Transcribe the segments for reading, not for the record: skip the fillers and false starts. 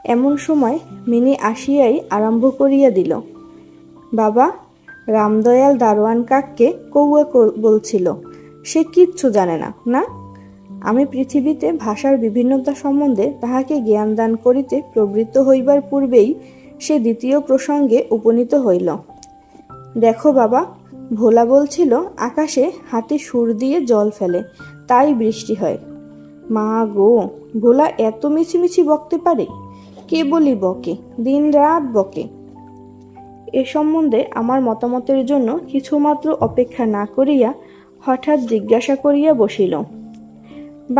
এমন সময় মিনি আসিয়াই আরম্ভ করিয়া দিল, বাবা, রামদয়াল দারোয়ান কাককে কৌয়া বলছিল, সে কিচ্ছু জানে না। না, আমি পৃথিবীতে ভাষার বিভিন্নতা সম্বন্ধে তাহাকে জ্ঞান দান করিতে প্রবৃত্ত হইবার পূর্বেই সে দ্বিতীয় প্রসঙ্গে উপনীত হইল। দেখো বাবা, ভোলা বলছিল আকাশে হাতি সুর দিয়ে জল ফেলে, তাই বৃষ্টি হয়। মা গো, ভোলা এত মিছিমিছি বকতে পারে? কেবলই বকে, দিন রাত বকে। এ সম্বন্ধে আমার মতামতের জন্য কিছুমাত্র অপেক্ষা না করিয়া হঠাৎ জিজ্ঞাসা করিয়া বসিল,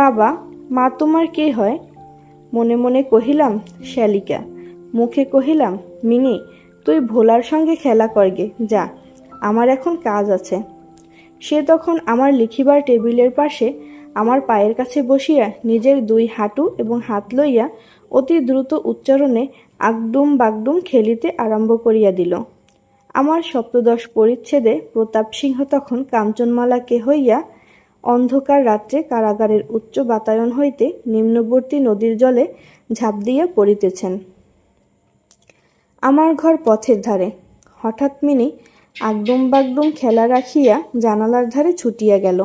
বাবা, মা তোমার কে হয়? মনে মনে কহিলাম, শ্যালিকা। মুখে কহিলাম, মিনি, তুই ভোলার সঙ্গে খেলা করগে, যা, আমার এখন কাজ আছে। সে তখন আমার লিখিবার টেবিলের পাশে আমার পায়ের কাছে বসিয়া নিজের দুই হাঁটু এবং হাত লইয়া অতি দ্রুত উচ্চারণে আগডুম বাগডুম খেলিতে আরম্ভ করিয়া দিল। আমার সপ্তদশ পরিচ্ছেদে প্রতাপ সিংহ তখন কাঞ্চনমালাকে হইয়া অন্ধকার রাত্রে কারাগারের উচ্চ বাতায়ন হইতে নিম্নবর্তী নদীর জলে ঝাঁপ দিয়া পড়িতেছেন। আমার ঘর পথের ধারে। হঠাৎ মিনি আগডুম বাগডুম খেলা রাখিয়া জানালার ধারে ছুটিয়া গেল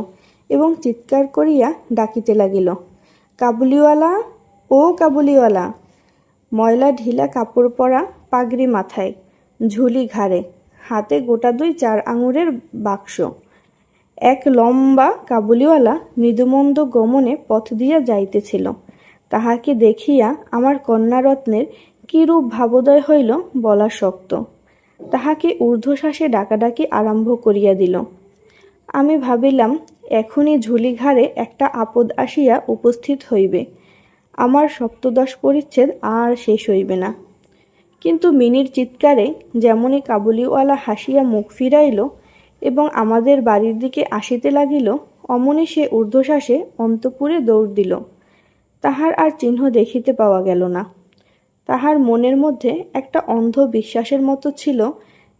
এবং চিৎকার করিয়া ডাকিতে লাগিল, কাবুলিওয়ালা, ও কাবুলিওয়ালা! ময়লা ঢিলা কাপড় পরা, পাগড়ি মাথায়, ঝুলি ঘাড়ে, হাতে গোটা 2-4 আঙুরের বাক্স। এক লম্বা কাবুলিওয়ালা মৃদুমন্দ গমনে পথ দিয়া যাইতেছিল। তাহাকে দেখিয়া আমার কন্যারত্নের কিরূপ ভাবোদয় হইল বলা শক্ত। তাহাকে ঊর্ধ্বশ্বাসে ডাকাডাকি আরম্ভ করিয়া দিল। আমি ভাবিলাম, এখনই ঝুলি ঘাড়ে একটা আপদ আসিয়া উপস্থিত হইবে, আমার সপ্তদশ পরিচ্ছেদ আর শেষ হইবে না। কিন্তু মিনির চিৎকারে যেমনই কাবুলিওয়ালা হাসিয়া মুখ ফিরাইল এবং আমাদের বাড়ির দিকে আসিতে লাগিল, অমনি সে ঊর্ধ্বশ্বাসে অন্তঃপুরে দৌড় দিল। তাহার আর চিহ্ন দেখিতে পাওয়া গেল না। তাহার মনের মধ্যে একটা অন্ধ বিশ্বাসের মতো ছিল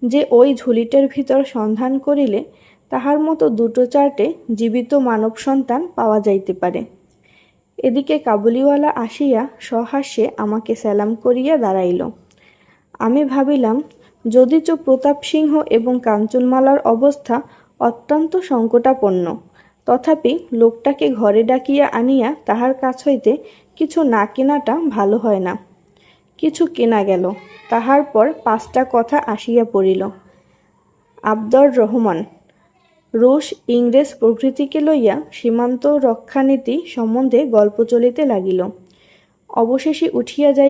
যে ওই ঝুলিটার ভিতর সন্ধান করিলে তাহার মতো 2-4টে জীবিত মানব সন্তান পাওয়া যাইতে পারে। এদিকে কাবুলিওয়ালা আসিয়া সহাস্যে আমাকে সেলাম করিয়া দাঁড়াইল। আমি ভাবিলাম, যদিচ প্রতাপ সিংহ এবং কাঞ্চনমালার অবস্থা অত্যন্ত সংকটাপন্ন, তথাপি লোকটাকে ঘরে ডাকিয়া আনিয়া তাহার কাছ হইতে কিছু না কেনাটা ভালো হয় না। কিছু কেনা গেল। তাহার পর 5টা কথা আসিয়া পড়িল। আবদর রহমান, রুশ, ইংরেজ প্রভৃতিকে লইয়া সীমান্ত রক্ষানীতি সম্বন্ধে গল্প চলিতে লাগিল। অবশেষে উঠিয়া যাই